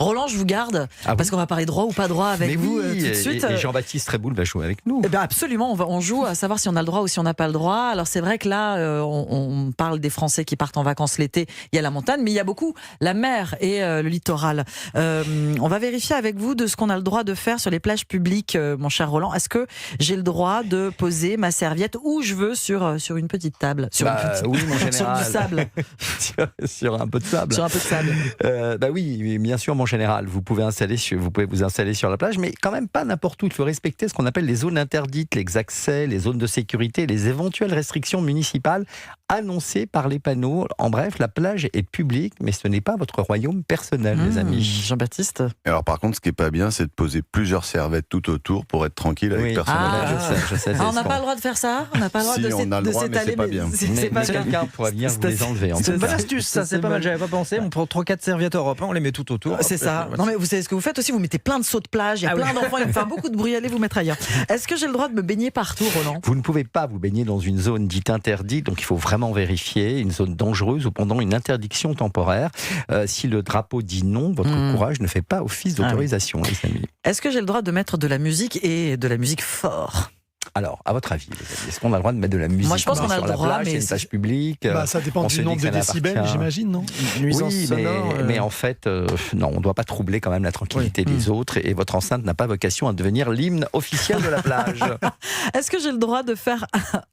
Roland, je vous garde, parce qu'on va parler droit ou pas droit avec vous tout de suite. Et Jean-Baptiste Tréboul va jouer avec nous. Eh ben absolument, on joue à savoir si on a le droit ou si on n'a pas le droit. Alors c'est vrai que là, on parle des Français qui partent en vacances l'été, il y a la montagne, mais il y a beaucoup la mer et le littoral. On va vérifier avec vous de ce qu'on a le droit de faire sur les plages publiques, mon cher Roland. Est-ce que j'ai le droit de poser ma serviette où je veux sur une petite table, Oui, mon général. sur du sable, sur un peu de sable. sur un peu de sable. Oui, bien sûr, mon général. Vous pouvez vous installer sur la plage, mais quand même pas n'importe où. Il faut respecter ce qu'on appelle les zones interdites, les accès, les zones de sécurité, les éventuelles restrictions municipales annoncées par les panneaux. En bref, la plage est publique, mais ce n'est pas votre royaume personnel, les amis. Jean-Baptiste. Alors par contre, ce qui est pas bien, c'est de poser plusieurs serviettes tout autour pour être tranquille avec personne. Je sais. On n'a pas le droit de faire ça. On n'a pas le droit Si, on a le droit, mais c'est pas bien. C'est pas bien. Quelqu'un pourrait venir vous les enlever. C'est une bonne astuce, ça, c'est pas mal. J'avais pas pensé. On prend 3-4 serviettes Europe, on les met tout autour. C'est ça. Non mais vous savez ce que vous faites aussi, vous mettez plein de seaux de plage, il y a plein d'enfants, il va faire beaucoup de bruit, allez vous mettre ailleurs. Est-ce que j'ai le droit de me baigner partout, Roland ? Vous ne pouvez pas vous baigner dans une zone dite interdite, donc il faut vraiment vérifier, une zone dangereuse ou pendant une interdiction temporaire. Si le drapeau dit non, votre courage ne fait pas office d'autorisation, les amis. Est-ce que j'ai le droit de mettre de la musique et de la musique fort ? Alors, à votre avis, les amis, est-ce qu'on a le droit de mettre de la musique? Moi, je pense qu'on a le droit, plage, mais c'est une plage publique. Ça dépend du nombre de décibels, j'imagine, non? Oui, mais en fait, non, on ne doit pas troubler quand même la tranquillité des autres, et votre enceinte n'a pas vocation à devenir l'hymne officiel de la plage. Est-ce que j'ai le droit de faire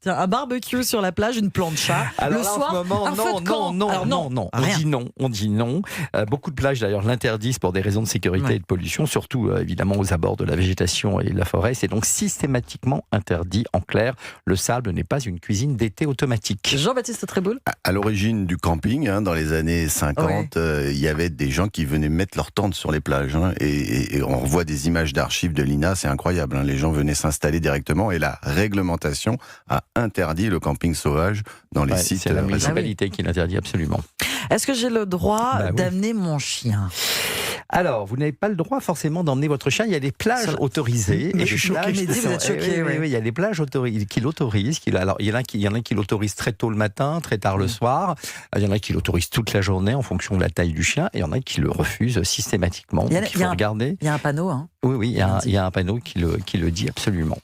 un barbecue sur la plage, une plancha, le soir, un feu de camp? Non, on dit non. Beaucoup de plages d'ailleurs l'interdisent pour des raisons de sécurité et de pollution, surtout évidemment aux abords de la végétation et de la forêt. C'est donc systématiquement interdit. En clair, le sable n'est pas une cuisine d'été automatique. Jean-Baptiste Tréboul. À l'origine du camping, dans les années 50, il y avait des gens qui venaient mettre leur tente sur les plages. Et on revoit des images d'archives de l'INA, c'est incroyable. Les gens venaient s'installer directement et la réglementation a interdit le camping sauvage dans les sites. C'est la municipalité qui l'interdit absolument. Est-ce que j'ai le droit d'amener mon chien ? Alors, vous n'avez pas le droit forcément d'emmener votre chien. Il y a des plages autorisées. Je suis choqué. Vous êtes choqué. Oui, il y a des plages qui l'autorisent. Alors, il y en a qui l'autorisent très tôt le matin, très tard le soir. Il y en a qui l'autorisent toute la journée en fonction de la taille du chien. Et il y en a qui le refusent systématiquement. Il faut regarder. Il y a un panneau. Oui, il y a un panneau qui le dit absolument.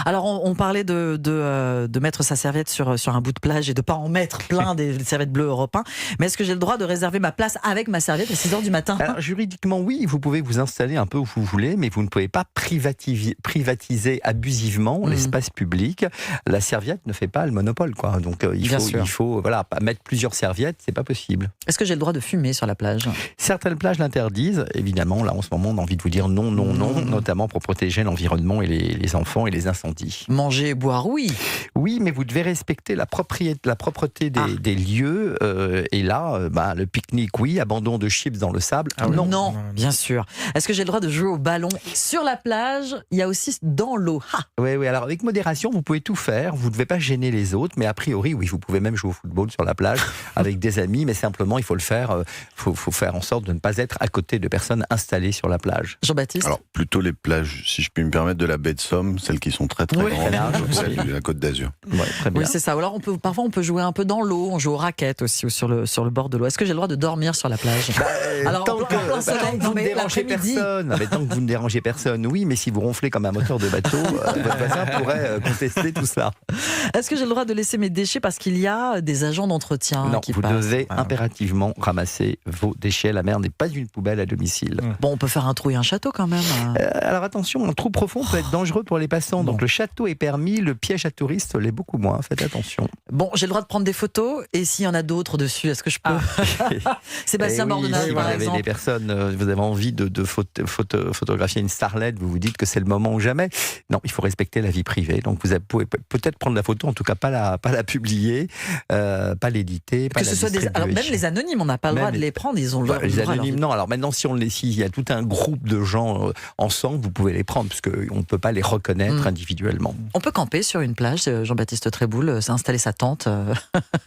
Alors, on parlait de mettre sa serviette sur un bout de plage et de ne pas en mettre plein des serviettes bleues européennes. Mais est-ce que j'ai le droit de réserver ma place avec ma serviette à 6h du matin ? Alors, juridiquement, oui, vous pouvez vous installer un peu où vous voulez, mais vous ne pouvez pas privatiser abusivement l'espace public. La serviette ne fait pas le monopole, quoi. Donc, il faut mettre plusieurs serviettes, c'est pas possible. Est-ce que j'ai le droit de fumer sur la plage ? Certaines plages l'interdisent. Évidemment, là, en ce moment, on a envie de vous dire non, notamment pour protéger l'environnement et les enfants et les incendies. Manger et boire, oui. Oui, mais vous devez respecter la propreté des lieux. Et là, le pique-nique, oui. Abandon de chips dans le sable, non, bien sûr. Est-ce que j'ai le droit de jouer au ballon sur la plage ? Il y a aussi dans l'eau. Oui, alors avec modération, vous pouvez tout faire. Vous ne devez pas gêner les autres, mais a priori, oui, vous pouvez même jouer au football sur la plage avec des amis, mais simplement, il faut le faire. Faut faire en sorte de ne pas être à côté de personnes installées sur la plage. Jean-Baptiste ? Alors, plutôt les plages, si je puis me permettre, de la baie de Somme, celles qui sont très grandes, celles de la Côte d'Azur. Très bien. Oui, c'est ça. Ou alors, parfois, on peut jouer un peu dans l'eau. On joue aux raquettes aussi, ou sur le bord de l'eau. Est-ce que j'ai le droit de dormir sur la plage ? Alors, tant que vous ne dérangez personne. Tant que vous ne dérangez personne, oui, mais si vous ronflez comme un moteur de bateau, votre voisin pourrait contester tout ça. Est-ce que j'ai le droit de laisser mes déchets parce qu'il y a des agents d'entretien qui vous passent ? devez impérativement ramasser vos déchets. La mer n'est pas une poubelle à domicile. Bon, on peut faire un trou et un château quand même. Alors attention, un trou profond peut être dangereux pour les passants. Donc le château est permis, le piège à touristes l'est beaucoup moins. Faites attention. Bon, j'ai le droit de prendre des photos, et s'il y en a d'autres dessus, est-ce que je peux Sébastien Bordenave, par exemple. Vous avez des personnes, vous avez envie de photographier une starlette, vous vous dites que c'est le moment ou jamais. Non, il faut respecter la vie privée. Donc vous pouvez peut-être prendre la photo, en tout cas pas la publier, pas l'éditer, pas que ce soit alors même les anonymes, on n'a pas le droit de les prendre, ils ont le droit. Les anonymes, non. Alors maintenant, s'il y a tout un groupe de gens ensemble, vous pouvez les prendre, parce qu'on ne peut pas les reconnaître individuellement. On peut camper sur une plage, Jean-Baptiste Tréboul, s'installer sa tente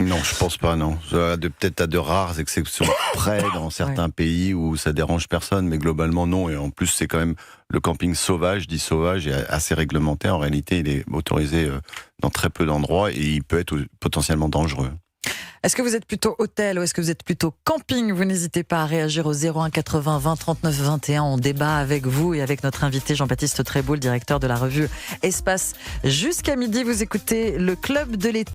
Non, je pense pas, non. Peut-être à de rares exceptions près dans certains pays où ça dérange personne, mais globalement non. Et en plus, c'est quand même le camping sauvage, dit sauvage, est assez réglementé. En réalité, il est autorisé dans très peu d'endroits et il peut être potentiellement dangereux. Est-ce que vous êtes plutôt hôtel ou est-ce que vous êtes plutôt camping? Vous n'hésitez pas à réagir au 01 80 20 39 21. On débat avec vous et avec notre invité Jean-Baptiste Tréboul, directeur de la revue Espace. Jusqu'à midi, vous écoutez le Club de l'été.